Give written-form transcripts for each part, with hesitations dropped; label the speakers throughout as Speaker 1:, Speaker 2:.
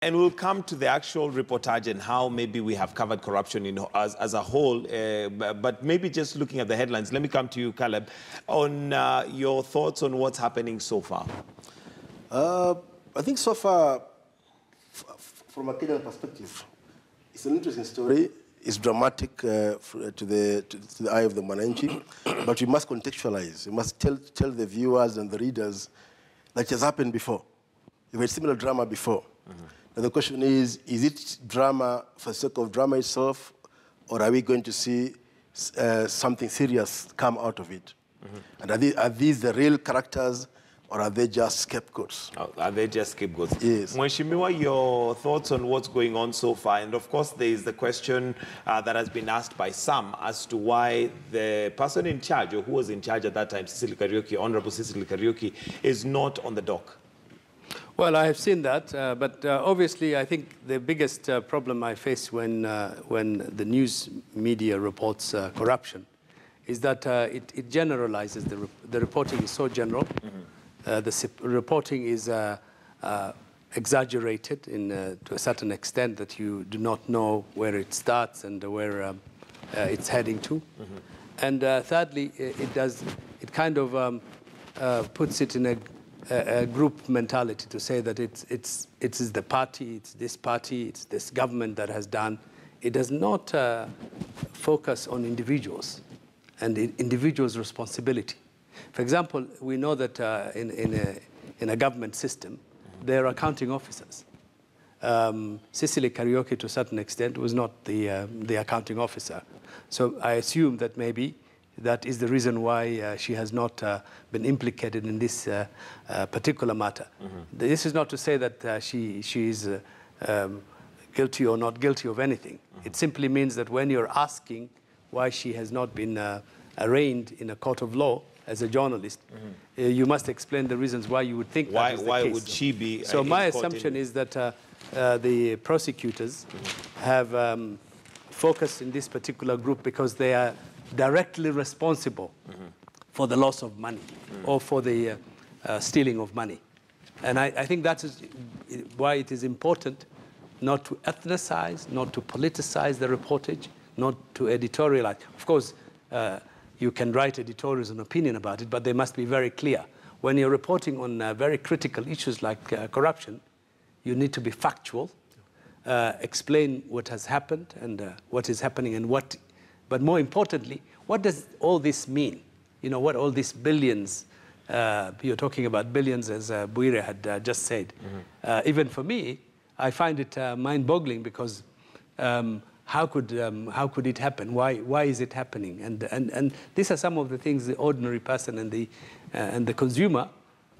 Speaker 1: And we'll come to the actual reportage and how maybe we have covered corruption as a whole. But maybe just looking at the headlines, let me come to you, Caleb, on your thoughts on what's happening so far.
Speaker 2: I think so far, from a Kenyan perspective, it's an interesting story. It's dramatic to the eye of the Mwananchi, but we must contextualize. We must tell the viewers and the readers that it has happened before. We've had similar drama before. And the question is it drama for the sake of drama itself, or are we going to see something serious come out of it? And are these the real characters, or are they just scapegoats?
Speaker 1: Oh, are they just scapegoats?
Speaker 2: Yes.
Speaker 1: Mheshimiwa, your thoughts on what's going on so far? And of course, there is the question that has been asked by some as to why the person in charge, or who was in charge at that time, Honorable Cecily Kariuki, is not on the dock.
Speaker 3: Well, I have seen that, but obviously I think the biggest problem I face when the news media reports corruption is that it generalizes. The reporting is so general. The reporting is exaggerated to a certain extent that you do not know where it starts and where it's heading to. And thirdly, it kind of puts it in a group mentality to say that it's the party, it's this government that has done. It does not focus on individuals and individuals' responsibility. For example, we know that in a government system, there are accounting officers. Cecily Kariuki, to a certain extent, was not the accounting officer. So I assume that maybe that is the reason why she has not been implicated in this particular matter. This is not to say that she is guilty or not guilty of anything. It simply means that when you're asking why she has not been arraigned in a court of law as a journalist, you must explain the reasons why you would think that is the case.
Speaker 1: Why would she be?
Speaker 3: So my assumption is that the prosecutors have focused in this particular group because they are directly responsible for the loss of money or for the stealing of money. And I think that is why it is important not to ethnicize, not to politicize the reportage, not to editorialize. Of course, you can write editorials and opinion about it, but they must be very clear. When you're reporting on very critical issues like corruption, you need to be factual, explain what has happened and what is happening and what. But more importantly, what does all this mean? You know, what all these billions, you're talking about billions as Buire had just said. Even for me, I find it mind-boggling because how could it happen? Why is it happening? And these are some of the things the ordinary person and the consumer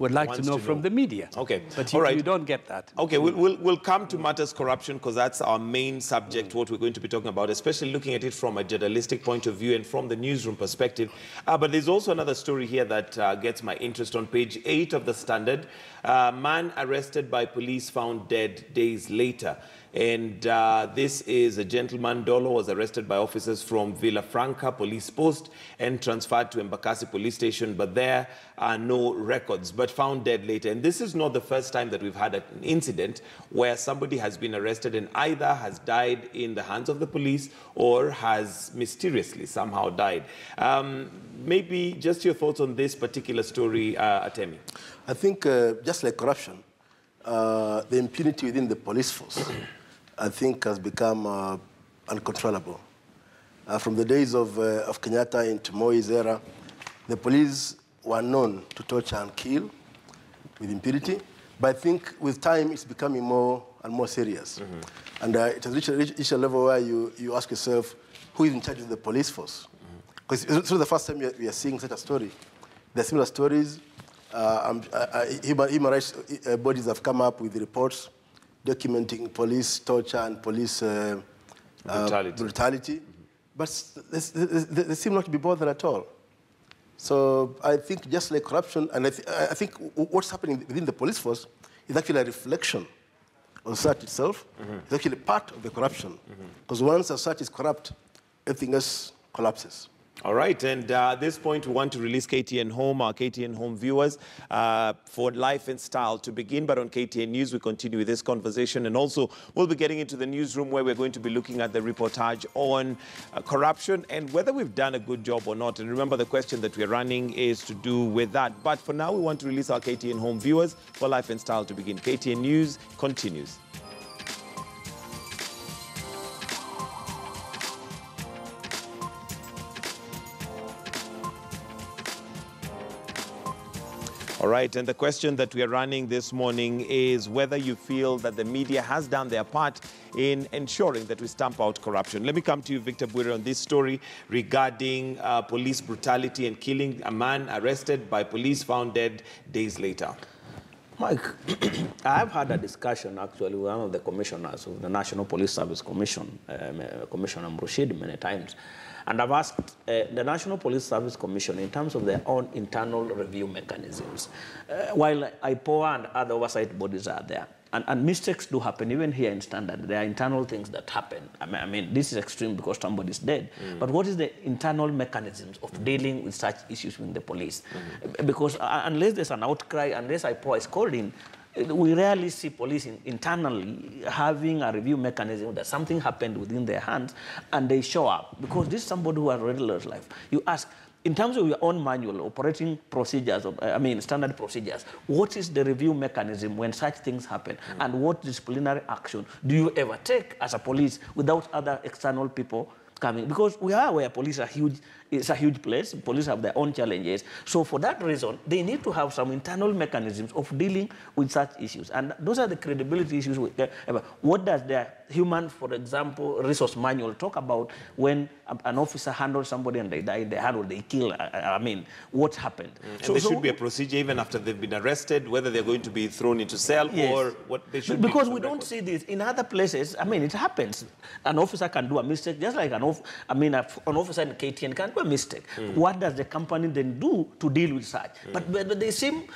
Speaker 3: would like to know from the media.
Speaker 1: Okay.
Speaker 3: But
Speaker 1: you
Speaker 3: don't get that.
Speaker 1: Okay, we'll come to matters corruption because that's our main subject, what we're going to be talking about, especially looking at it from a journalistic point of view and from the newsroom perspective. But there's also another story here that gets my interest on page 8 of the Standard. Man arrested by police found dead days later. And this is a gentleman, Dolo, was arrested by officers from Villa Franca police post and transferred to Embakasi police station, but there are no records, but found dead later. And this is not the first time that we've had an incident where somebody has been arrested and either has died in the hands of the police or has mysteriously somehow died. Maybe just your thoughts on this particular story, Atemi.
Speaker 2: I think just like corruption, the impunity within the police force, I think, has become uncontrollable. From the days of Kenyatta into Moi's era, the police were known to torture and kill with impunity. But I think with time, it's becoming more and more serious. And it has reached a level where you ask yourself, who is in charge of the police force? Because it's not the first time we are seeing such a story. There are similar stories. Human rights bodies have come up with reports documenting police torture and police brutality. But they seem not to be bothered at all. So I think just like corruption, and I think what's happening within the police force is actually a reflection of the society itself. It's actually part of the corruption. Because once a society is corrupt, everything else collapses.
Speaker 1: All right, and at this point, we want to release KTN Home, our KTN Home viewers, for Life and Style to begin. But on KTN News, we continue with this conversation. And also, we'll be getting into the newsroom where we're going to be looking at the reportage on corruption and whether we've done a good job or not. And remember, the question that we're running is to do with that. But for now, we want to release our KTN Home viewers for Life and Style to begin. KTN News continues. All right, and the question that we are running this morning is whether you feel that the media has done their part in ensuring that we stamp out corruption. Let me come to you, Victor Bwire, on this story regarding police brutality and killing a man arrested by police found dead days later.
Speaker 4: Mike, I've had a discussion actually with one of the commissioners of the National Police Service Commission, Commissioner Mrushid, many times. And I've asked the National Police Service Commission in terms of their own internal review mechanisms. While IPOA and other oversight bodies are there, and mistakes do happen, even here in Standard, there are internal things that happen. I mean, this is extreme because somebody's dead. But what is the internal mechanisms of dealing with such issues with the police? Because unless there's an outcry, unless IPOA is called in, we rarely see police internally having a review mechanism that something happened within their hands and they show up. Because this is somebody who has already lost life. You ask, in terms of your own manual, operating procedures, standard procedures, what is the review mechanism when such things happen? And what disciplinary action do you ever take as a police without other external people coming? Because we are aware police are huge. It's a huge place. Police have their own challenges. So for that reason, they need to have some internal mechanisms of dealing with such issues. And those are the credibility issues. What does their human, for example, resource manual talk about when an officer handles somebody and they die, they handle, they kill? I mean, what happened?
Speaker 1: And there should be a procedure even after they've been arrested, whether they're going to be thrown into cell or what they should be.
Speaker 4: Because we don't see this in other places. I mean, it happens. An officer can do a mistake, just like an officer in KTN can do a mistake. What does the company then do to deal with such? But they seem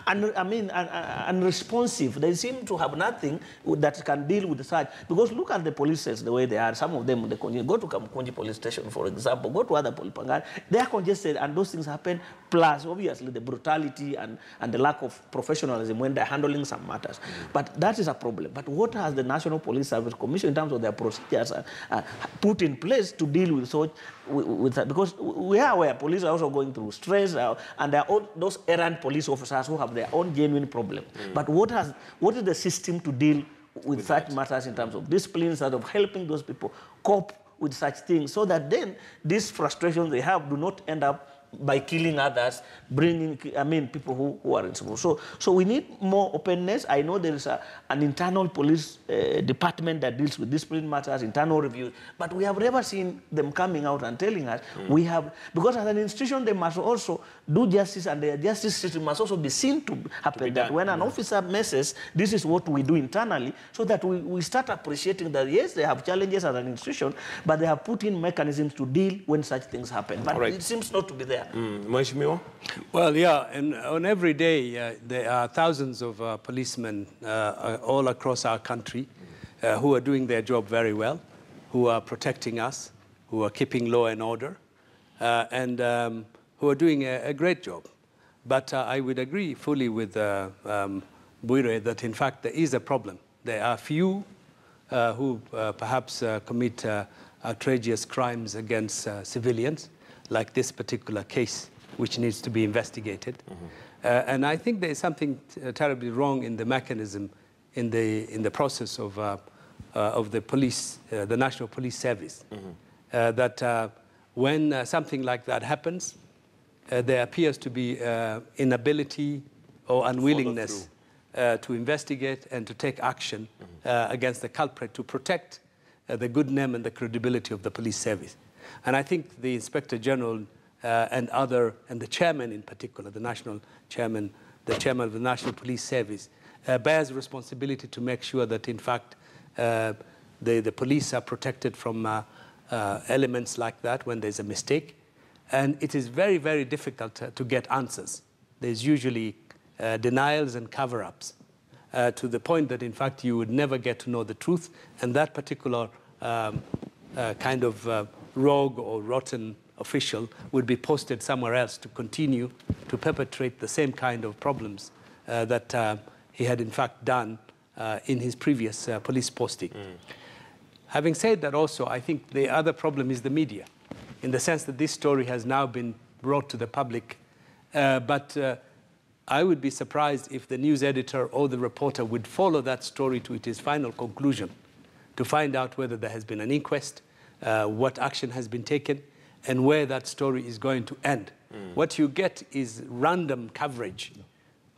Speaker 4: unresponsive. They seem to have nothing that can deal with such. Because look at the polices, the way they are. Some of them, go to Kamkunji police station, for example, go to other Polipangan, they are congested and those things happen. Plus, obviously, the brutality and the lack of professionalism when they're handling some matters. But that is a problem. But what has the National Police Service Commission in terms of their procedures put in place to deal with such? Because we are aware police are also going through stress and there are all those errant police officers who have their own genuine problem. But what is the system to deal with such matters in terms of discipline, instead of helping those people cope with such things so that then these frustrations they have do not end up by killing others, bringing, people who are responsible. So we need more openness. I know there is an internal police department that deals with discipline matters, internal reviews, but we have never seen them coming out and telling us we have, because as an institution they must also do justice, and the justice system must also be seen to happen. That when an officer messes, this is what we do internally, so that we start appreciating that yes, they have challenges as an institution, but they have put in mechanisms to deal when such things happen. But it seems not to be there.
Speaker 3: Well, yeah, and on every day there are thousands of policemen all across our country who are doing their job very well, who are protecting us, who are keeping law and order, and who are doing a great job. But I would agree fully with Bwire that, in fact, there is a problem. There are few who perhaps commit outrageous crimes against civilians, like this particular case, which needs to be investigated. And I think there is something terribly wrong in the mechanism, in the process of the police, the National Police Service, that when something like that happens, there appears to be inability or unwillingness to investigate and to take action against the culprit to protect the good name and the credibility of the police service. And I think the Inspector General and the chairman in particular, the national chairman, the chairman of the National Police Service, bears responsibility to make sure that, in fact, the police are protected from elements like that when there's a mistake. And it is very, very difficult to get answers. There's usually denials and cover-ups to the point that, in fact, you would never get to know the truth. And that particular kind of rogue or rotten official would be posted somewhere else to continue to perpetrate the same kind of problems that he had in fact done in his previous police posting. Having said that also, I think the other problem is the media, in the sense that this story has now been brought to the public, but I would be surprised if the news editor or the reporter would follow that story to its final conclusion to find out whether there has been an inquest, what action has been taken, and where that story is going to end. What you get is random coverage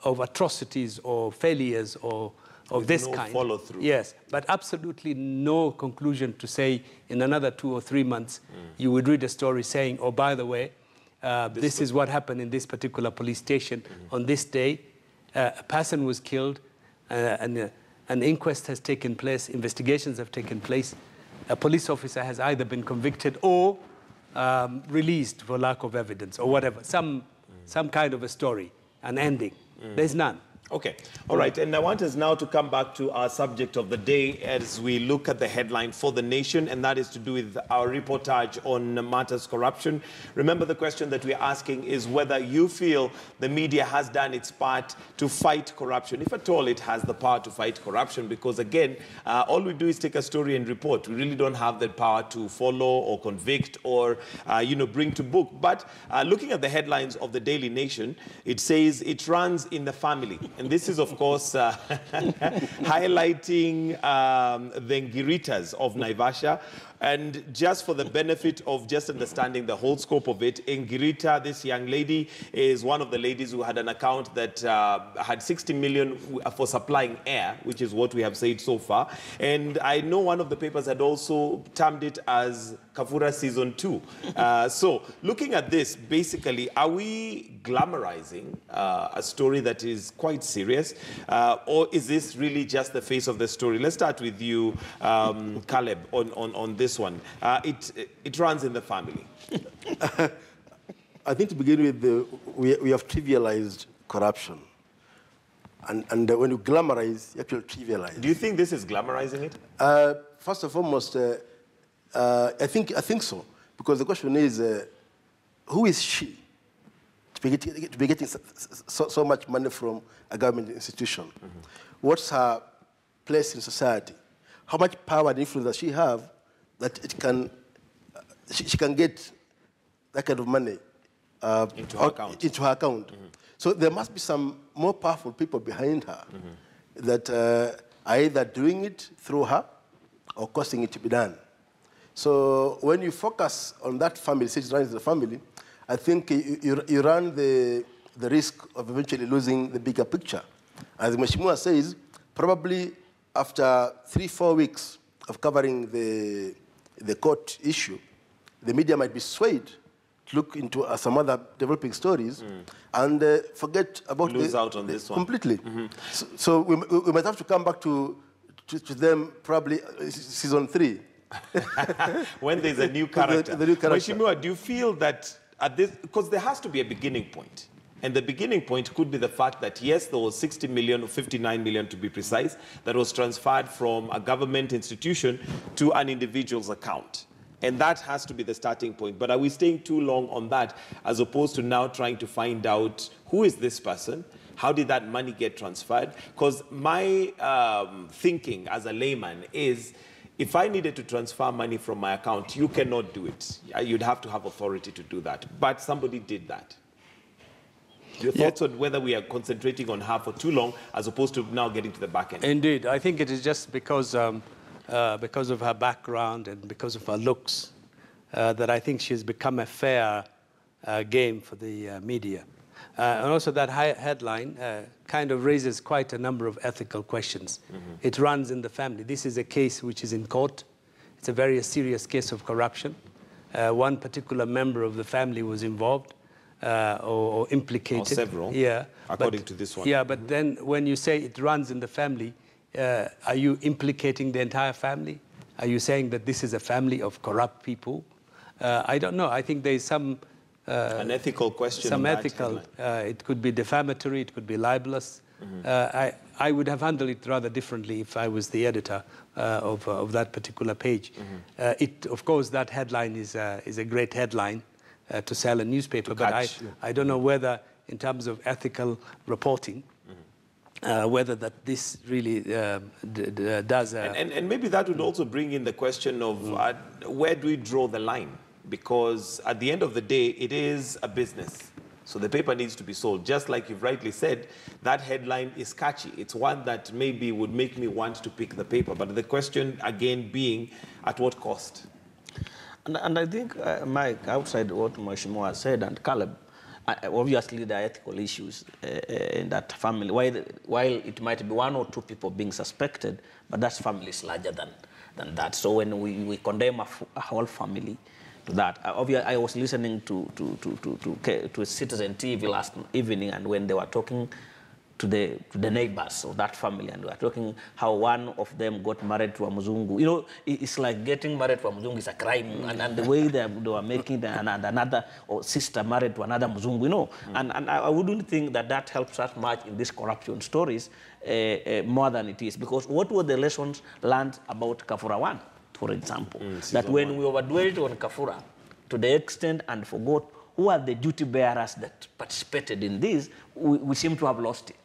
Speaker 3: of atrocities or failures or of this kind.
Speaker 1: Follow through.
Speaker 3: Yes, but absolutely no conclusion to say in another 2 or 3 months you would read a story saying, oh, by the way, this is what happened in this particular police station on this day. A person was killed, and an inquest has taken place, investigations have taken place. A police officer has either been convicted or released for lack of evidence or whatever. Some kind of a story, an ending. There's none.
Speaker 1: Okay. All right. And I want us now to come back to our subject of the day as we look at the headline for the nation, and that is to do with our reportage on matters corruption. Remember, the question that we're asking is whether you feel the media has done its part to fight corruption, if at all it has the power to fight corruption, because again, all we do is take a story and report. We really don't have the power to follow or convict or, bring to book. But looking at the headlines of the Daily Nation, it says it runs in the family. And this is, of course, highlighting the Ngiritas of Naivasha. And just for the benefit of just understanding the whole scope of it, Ngirita, this young lady, is one of the ladies who had an account that had 60 million for supplying air, which is what we have said so far. And I know one of the papers had also termed it as Kafura Season 2. So looking at this, basically, are we glamorizing a story that is quite serious? Or is this really just the face of the story? Let's start with you, Caleb, on this one. It runs in the family.
Speaker 2: I think to begin with, we have trivialized corruption. And when you glamorize, you actually trivialize.
Speaker 1: Do you think this is glamorizing it?
Speaker 2: First and foremost, I think so. Because the question is, who is she to be getting so much money from a government institution? What's her place in society? How much power and influence does she have that it can, she can get that kind of money
Speaker 1: into her account?
Speaker 2: So there must be some more powerful people behind her that are either doing it through her or causing it to be done. So when you focus on that family, since it runs the family, I think you run the risk of eventually losing the bigger picture. As Mheshimiwa says, probably after 3-4 weeks of covering the court issue, the media might be swayed to look into some other developing stories and forget about
Speaker 1: lose out on this one
Speaker 2: completely. So we might have to come back to them probably season 3.
Speaker 1: When there's a new character.
Speaker 2: The new character.
Speaker 1: Mheshimiwa, do you feel that at this, because there has to be a beginning point, and the beginning point could be the fact that, yes, there was 60 million, or 59 million to be precise, that was transferred from a government institution to an individual's account. And that has to be the starting point. But are we staying too long on that, as opposed to now trying to find out who is this person? How did that money get transferred? Because my thinking as a layman is, if I needed to transfer money from my account, you cannot do it. You'd have to have authority to do that. But somebody did that. Your thoughts on whether we are concentrating on her for too long as opposed to now getting to the back end?
Speaker 3: Indeed. I think it is just because of her background and because of her looks that I think she's become a fair game for the media. And also that headline kind of raises quite a number of ethical questions. It runs in the family. This is a case which is in court. It's a very serious case of corruption. One particular member of the family was involved or implicated.
Speaker 1: Or several, according to this one.
Speaker 3: Yeah, but then when you say it runs in the family, are you implicating the entire family? Are you saying that this is a family of corrupt people? I don't know. I think there is some...
Speaker 1: an ethical question.
Speaker 3: Some ethical. It could be defamatory. It could be libelous. I would have handled it rather differently if I was the editor of that particular page. Of course, that headline is a great headline, to sell a newspaper. But I don't know whether, in terms of ethical reporting, whether that this really does...
Speaker 1: And maybe that would also bring in the question of where do we draw the line? Because at the end of the day, it is a business. So the paper needs to be sold. Just like you've rightly said, that headline is catchy. It's one that maybe would make me want to pick the paper. But the question, again, being, at what cost?
Speaker 4: And I think, Mike, outside what Mheshimiwa said, and Caleb, obviously there are ethical issues in that family. While it might be 1 or 2 people being suspected, but that family is larger than that. So when we condemn a whole family to that, obviously I was listening to Citizen TV last evening, and when they were talking to the neighbors of that family, and we were talking how one of them got married to a Mzungu. You know, it's like getting married to a Mzungu is a crime, and the way they were making another or sister married to another Mzungu, you know. And I wouldn't think that helps us much in these corruption stories more than it is, because what were the lessons learned about Kafura 1, for example? That when we overdwelled on Kafura to the extent and forgot who are the duty bearers that participated in this, we seem to have lost it.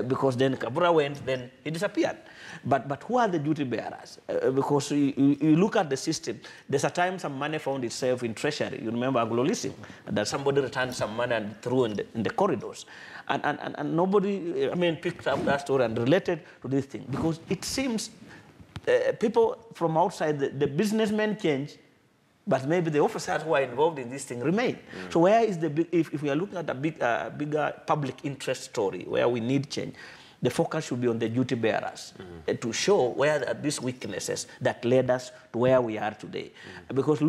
Speaker 4: Because then Kafura went, then he disappeared. But who are the duty bearers? Because you look at the system, there's a time some money found itself in treasury. You remember Aglo-leasing, that somebody returned some money and threw in the corridors. And nobody, picked up that story and related to this thing. Because it seems people from outside, the businessmen change, but maybe the officers who are involved in this thing remain. So where is if we are looking at a bigger public interest story where we need change, the focus should be on the duty bearers to show where are these weaknesses that led us to where we are today. Because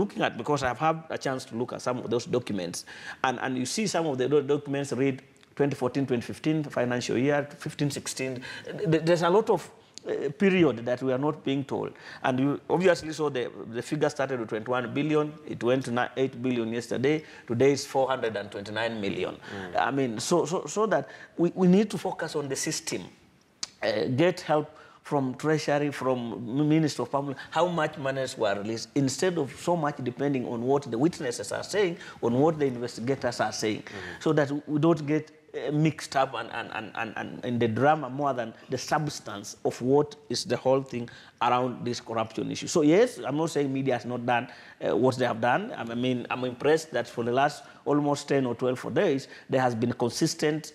Speaker 4: I've had a chance to look at some of those documents, and you see some of the documents read 2014-2015 financial year, 15-16. There's a lot of period that we are not being told. And you obviously saw the figure started with 21 billion. It went to 8 billion yesterday. Today is 429 million. So that we need to focus on the system, get help from Treasury, from Minister of Public, how much monies were released, instead of so much depending on what the witnesses are saying, on what the investigators are saying, so that we don't get mixed up and in the drama more than the substance of what is the whole thing around this corruption issue. So yes, I'm not saying media has not done what they have done. I'm impressed that for the last almost 10 or 12 days, there has been consistent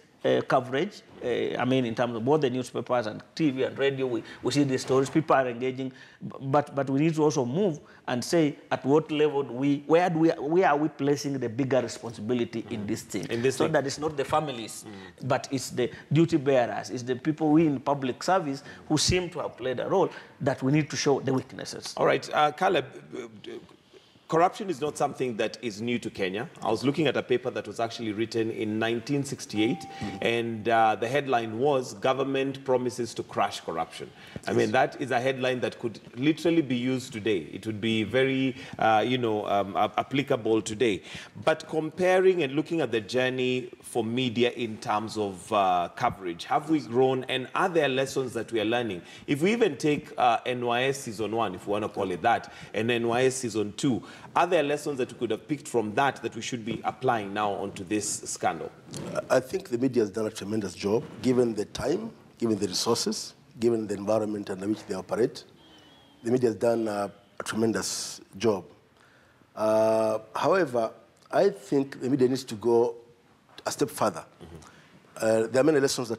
Speaker 4: coverage. In terms of both the newspapers and TV and radio, we see these stories, people are engaging, but we need to also move and say at what level where are we placing the bigger responsibility in this thing? So that it's not the families, but it's the duty bearers, it's the people we in public service who seem to have played a role that we need to show the weaknesses.
Speaker 1: All right, Caleb, corruption is not something that is new to Kenya. I was looking at a paper that was actually written in 1968, and the headline was, "Government Promises to Crush Corruption." That is a headline that could literally be used today. It would be very, applicable today. But comparing and looking at the journey for media in terms of coverage, have we grown, and are there lessons that we are learning? If we even take NYS Season 1, if we want to call it that, and NYS Season 2, are there lessons that we could have picked from that we should be applying now onto this scandal?
Speaker 2: I think the media has done a tremendous job, given the time, given the resources, given the environment under which they operate. The media has done a tremendous job. However, I think the media needs to go a step further. There are many lessons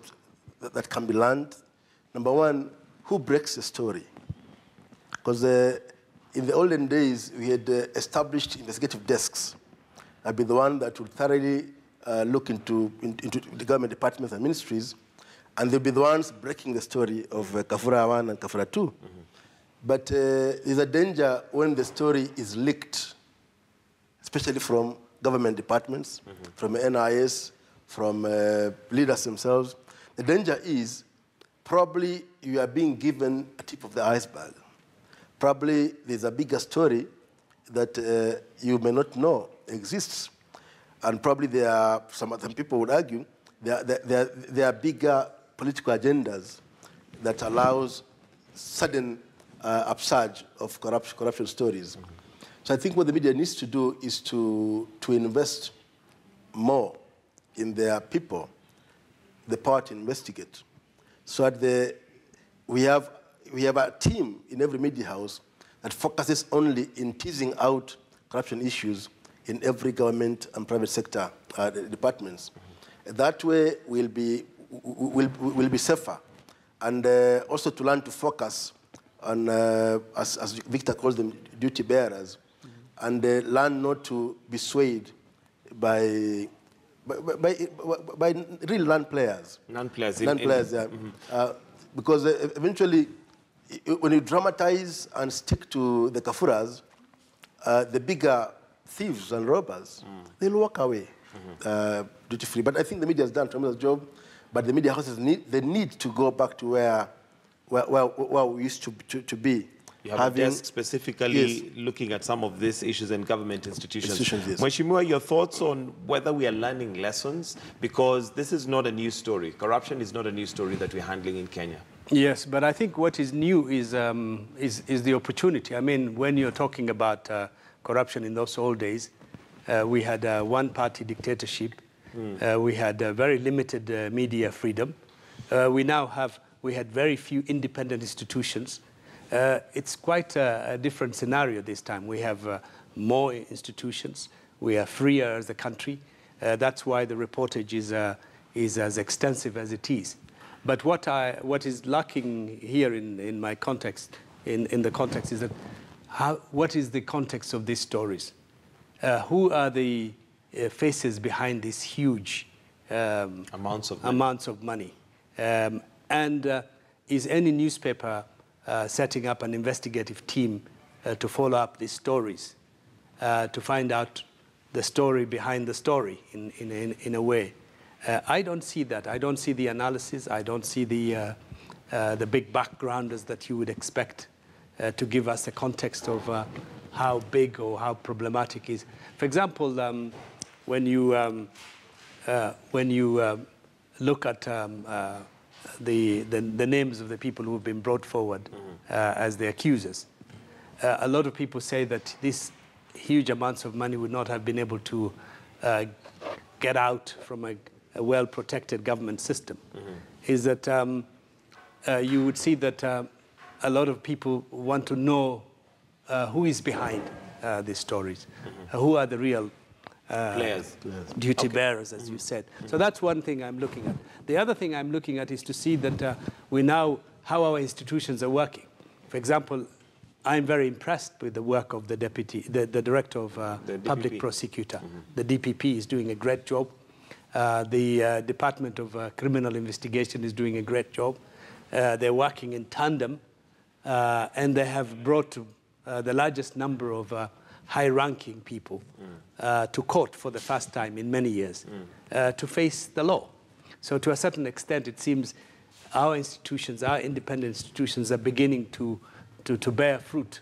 Speaker 2: that can be learned. Number one, who breaks the story? Because in the olden days, we had established investigative desks. I'd be the one that would thoroughly look into the government departments and ministries, and they'll be the ones breaking the story of Kafura 1 and Kafura 2. But there's a danger when the story is leaked, especially from government departments, from NIS, from leaders themselves. The danger is probably you are being given a tip of the iceberg. Probably there's a bigger story that you may not know exists. And probably there are, some people would argue, there are bigger political agendas that allows sudden upsurge of corruption stories. So I think what the media needs to do is to invest more in their people, the power to investigate. So that we have a team in every media house that focuses only in teasing out corruption issues in every government and private sector departments. That way we'll be safer. And also to learn to focus on, as Victor calls them, duty bearers, and learn not to be swayed by real non-players.
Speaker 1: Non-players.
Speaker 2: Non-players, yeah. Because eventually, when you dramatize and stick to the kafuras, the bigger thieves and robbers, they'll walk away duty-free. But I think the media has done a tremendous job. But the media houses need to go back to where we used to be.
Speaker 1: You have a desk specifically looking at some of these issues in government institutions.
Speaker 2: Yes.
Speaker 1: Mheshimiwa, your thoughts on whether we are learning lessons? Because this is not a new story. Corruption is not a new story that we're handling in Kenya.
Speaker 3: Yes, but I think what is new is the opportunity. I mean, when you're talking about corruption in those old days, we had a one-party dictatorship. We had very limited media freedom. We had very few independent institutions. It's quite a different scenario this time. We have more institutions. We are freer as a country. That's why the reportage is as extensive as it is. But what is lacking here in my context, in the context, is that what is the context of these stories? Who are the faces behind these huge
Speaker 1: amounts
Speaker 3: of money? And is any newspaper setting up an investigative team to follow up these stories, to find out the story behind the story in a way? I don't see that. I don't see the analysis. I don't see the big backgrounders that you would expect to give us a context of how big or how problematic it is. For example, when you look at the names of the people who have been brought forward as the accusers, a lot of people say that these huge amounts of money would not have been able to get out from a well-protected government system. Is that you would see that a lot of people want to know who is behind these stories, who are the real
Speaker 1: players,
Speaker 3: duty bearers, as you said. So that's one thing I'm looking at. The other thing I'm looking at is to see that how our institutions are working. For example, I'm very impressed with the work of the director of public prosecutor. The DPP is doing a great job. The Department of Criminal Investigation is doing a great job. They're working in tandem, and they have brought the largest number of high-ranking people to court for the first time in many years to face the law. So to a certain extent, it seems our institutions, our independent institutions, are beginning to bear fruit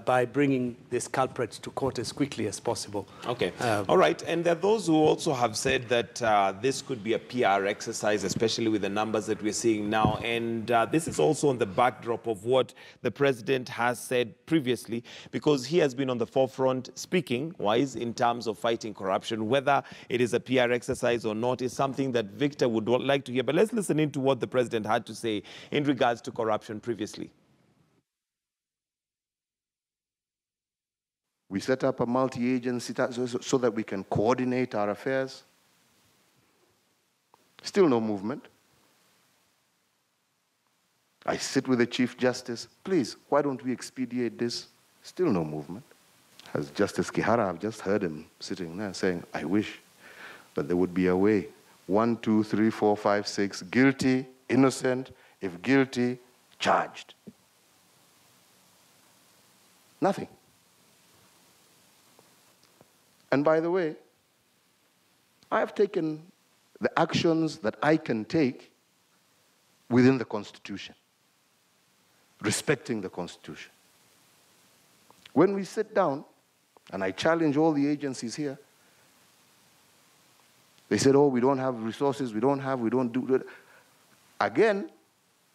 Speaker 3: by bringing these culprits to court as quickly as possible.
Speaker 1: Okay. All right. And there are those who also have said that this could be a PR exercise, especially with the numbers that we're seeing now. And this is also on the backdrop of what the president has said previously, because he has been on the forefront speaking wise in terms of fighting corruption. Whether it is a PR exercise or not is something that Victor would like to hear. But let's listen into what the president had to say in regards to corruption previously.
Speaker 5: We set up a multi-agency so that we can coordinate our affairs. Still no movement. I sit with the Chief Justice. Please, why don't we expedite this? Still no movement. As Justice Kihara, I've just heard him sitting there saying, I wish that there would be a way. 1, 2, 3, 4, 5, 6, guilty, innocent, if guilty, charged. Nothing. And by the way, I have taken the actions that I can take within the Constitution, respecting the Constitution. When we sit down, and I challenge all the agencies here, they said, oh, we don't have resources, we don't do it. Again,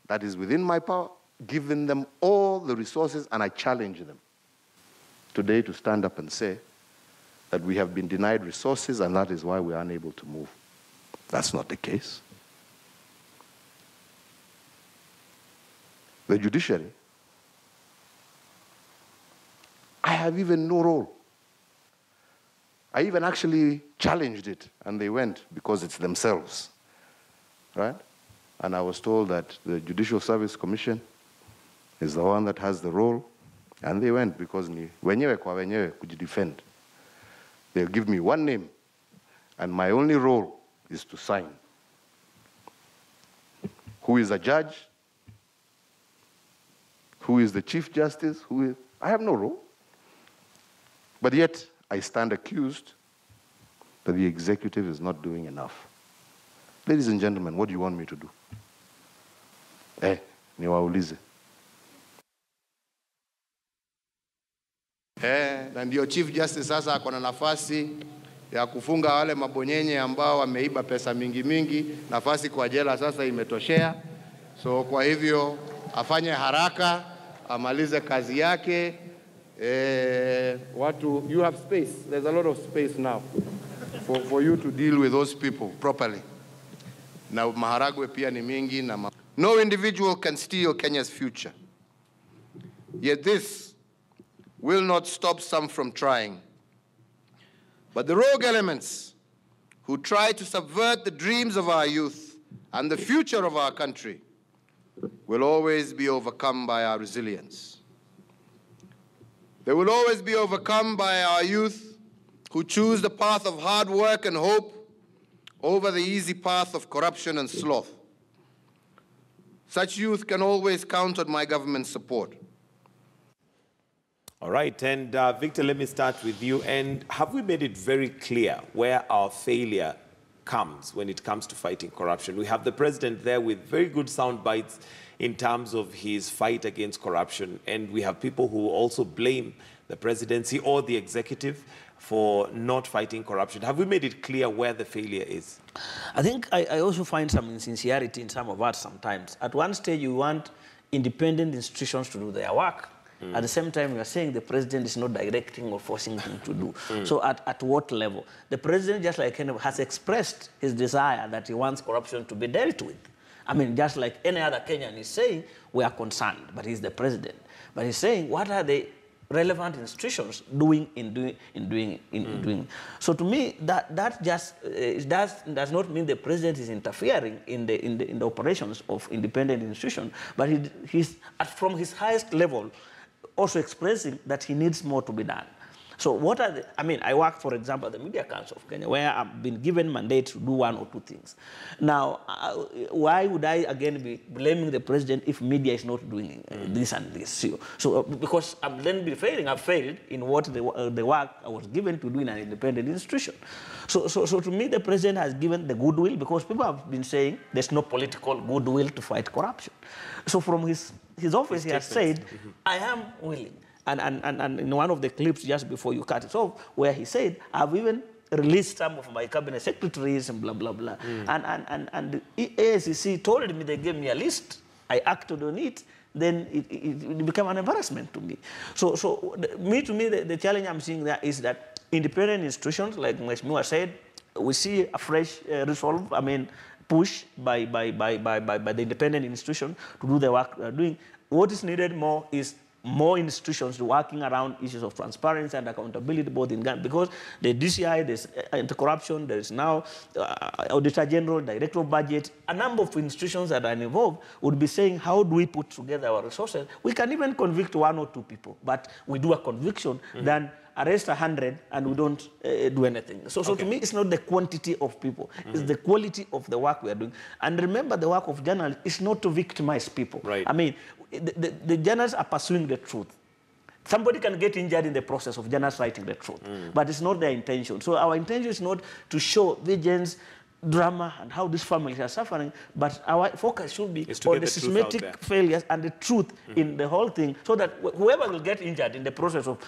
Speaker 5: that is within my power, giving them all the resources, and I challenge them. today to stand up and say that we have been denied resources and that is why we are unable to move. That's not the case. The judiciary, I have even no role. I even actually challenged it, and they went because it's themselves, right? And I was told that the Judicial Service Commission is the one that has the role, and they went because ni wenyewe kwa wenyewe kujidefend. They'll give me one name, and my only role is to sign. Who is a judge? Who is the Chief Justice? I have no role. But yet, I stand accused that the executive is not doing enough. Ladies and gentlemen, what do you want me to do? Niwaulize.
Speaker 6: Na ndio Chief Justice sasa ako na nafasi ya kufunga wale mabonyenye ambao wameiba pesa mingi. Nafasi kwa jela sasa imetoshea. So kwa hivyo afanye haraka, amalize kazi yake. You have space. There's a lot of space now for you to deal with those people properly. Na maharagwe pia ni mingi na no individual can steal Kenya's future. Yet this will not stop some from trying. But the rogue elements who try to subvert the dreams of our youth and the future of our country will always be overcome by our resilience. They will always be overcome by our youth who choose the path of hard work and hope over the easy path of corruption and sloth. Such youth can always count on my government's support.
Speaker 1: All right, and Victor, let me start with you. And have we made it very clear where our failure comes when it comes to fighting corruption? We have the president there with very good sound bites in terms of his fight against corruption, and we have people who also blame the presidency or the executive for not fighting corruption. Have we made it clear where the failure is?
Speaker 4: I think I also find some insincerity in some of us sometimes. At one stage, you want independent institutions to do their work. At the same time, you are saying the president is not directing or forcing him to do. So at what level? The president, just like anyone, has expressed his desire that he wants corruption to be dealt with. I mean, just like any other Kenyan is saying, we are concerned, but he's the president. But he's saying, what are the relevant institutions doing in doing? So to me, that just does not mean the president is interfering in the operations of independent institutions, but he's from his highest level also expressing that he needs more to be done. So what are I work, for example, at the Media Council of Kenya, where I've been given mandate to do one or two things. Now, why would I again be blaming the president if media is not doing this and this? So because I'm then be failing, I've failed in what the work I was given to do in an independent institution. So to me, the president has given the goodwill, because people have been saying there's no political goodwill to fight corruption. So from his office, he has said, I am willing. And in one of the clips just before you cut it off, where he said, I've even released some of my cabinet secretaries and blah, blah, blah. And the ASCC told me, they gave me a list. I acted on it. Then it became an embarrassment to me. So to me, the challenge I'm seeing there is that independent institutions, like Mheshimiwa said, we see a fresh resolve, push by the independent institution to do the work they're doing. What is needed more is more institutions working around issues of transparency and accountability, both in Ghana, because the DCI, there's anti-corruption, there's now Auditor General, Director of Budget, a number of institutions that are involved would be saying, how do we put together our resources? We can even convict 1 or 2 people, but we do a conviction, then arrest 100 and we don't do anything. So to me, it's not the quantity of people, it's the quality of the work we are doing. And remember, the work of journalists is not to victimize people.
Speaker 1: Right.
Speaker 4: The journalists are pursuing the truth. Somebody can get injured in the process of journalists writing the truth, but it's not their intention. So our intention is not to show vengeance, drama, and how these families are suffering, but our focus should be on the systematic failures and the truth in the whole thing, so that whoever will get injured in the process of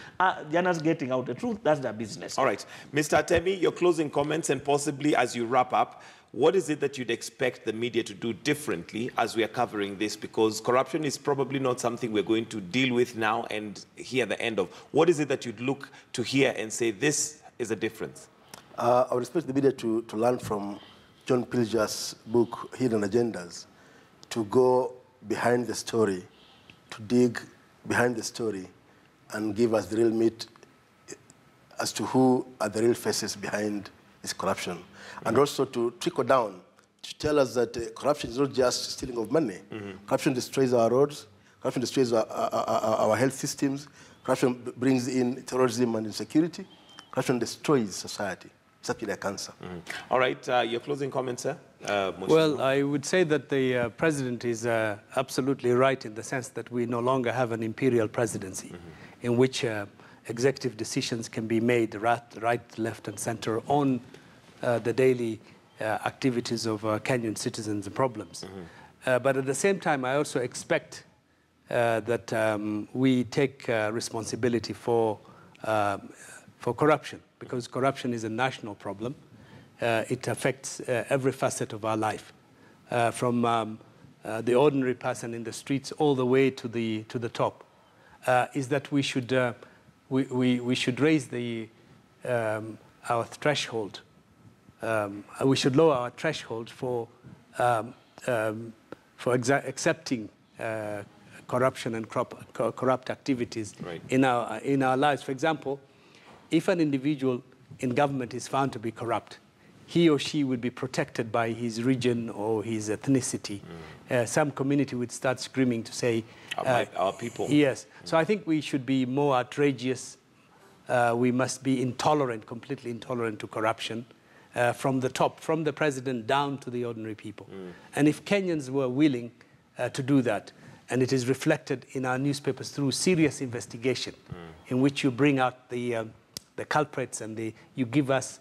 Speaker 4: journalists getting out the truth, that's their business.
Speaker 1: All right. Mr. Atemi, your closing comments, and possibly as you wrap up, what is it that you'd expect the media to do differently as we are covering this? Because corruption is probably not something we're going to deal with now and hear the end of. What is it that you'd look to hear and say, this is a difference?
Speaker 2: I would expect the media to learn from John Pilger's book, Hidden Agendas, to go behind the story, to dig behind the story, and give us the real meat as to who are the real faces behind this corruption. And also to trickle down, to tell us that corruption is not just stealing of money. Corruption destroys our roads, corruption destroys our health systems, corruption brings in terrorism and insecurity, corruption destroys society. It's actually a cancer.
Speaker 1: All right, your closing comments, sir?
Speaker 3: Well, I would say that the president is absolutely right in the sense that we no longer have an imperial presidency in which executive decisions can be made right, left, and center on the daily activities of Kenyan citizens and problems. But at the same time, I also expect that we take responsibility for corruption, because corruption is a national problem. It affects every facet of our life, from the ordinary person in the streets all the way to the top. Is that we should raise our threshold. We should lower our threshold for accepting corruption and corrupt activities in our lives. For example, if an individual in government is found to be corrupt, he or she would be protected by his region or his ethnicity. Some community would start screaming to say,
Speaker 1: our people.
Speaker 3: Yes. So I think we should be more outrageous. We must be intolerant, completely intolerant to corruption, from the top, from the president down to the ordinary people. And if Kenyans were willing to do that, and it is reflected in our newspapers through serious investigation, in which you bring out the culprits and you give us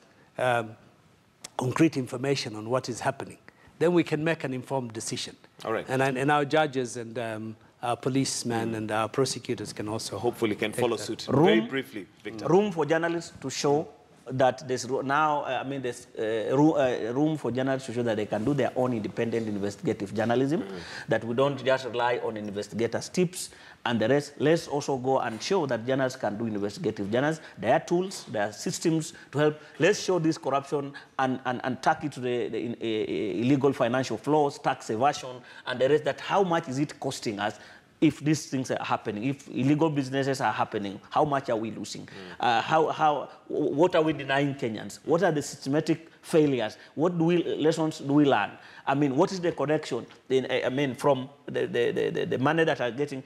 Speaker 3: concrete information on what is happening, then we can make an informed decision.
Speaker 1: All right.
Speaker 3: And our judges and our policemen and our prosecutors can also
Speaker 1: hopefully can follow suit.
Speaker 4: Room,
Speaker 1: very briefly, Victor.
Speaker 4: Room for journalists to show that there's now, there's room for journalists to show that they can do their own independent investigative journalism, that we don't just rely on investigators' tips and the rest. Let's also go and show that journalists can do investigative journalism. There are tools, there are systems to help. Let's show this corruption and tack it to the illegal financial flows, tax evasion, and the rest, that how much is it costing us if these things are happening, if illegal businesses are happening, how much are we losing? What are we denying Kenyans? What are the systematic failures? What lessons do we learn? What is the connection? From the money that are getting,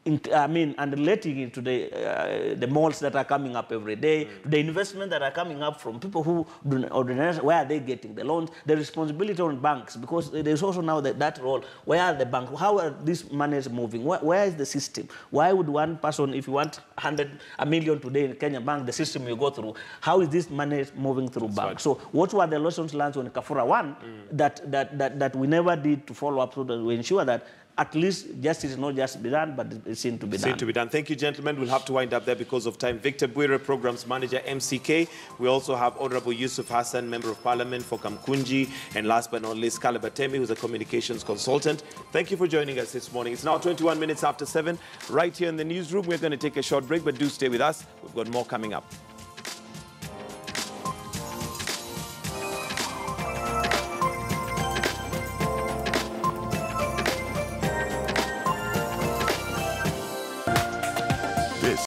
Speaker 4: and relating it to the malls that are coming up every day, the investment that are coming up from people who do ordinary, where are they getting the loans? The responsibility on banks, because there's also now that role. Where are the banks? How are these monies moving? Where is the system? Why would one person, if you want a million today in Kenya bank, the system you go through, how is this money moving through banks? So what were the lessons learned on Kafura 1 that we never did to follow up so that we ensure that at least justice is not just be done, but it's seen to be done.
Speaker 1: Seen to be done. Thank you, gentlemen. We'll have to wind up there because of time. Victor Bwire, Programs Manager, MCK. We also have Honorable Yusuf Hassan, Member of Parliament for Kamkunji. And last but not least, Kalabatemi, who's a communications consultant. Thank you for joining us this morning. It's now 21 minutes after 7. Right here in the newsroom, we're going to take a short break, but do stay with us. We've got more coming up.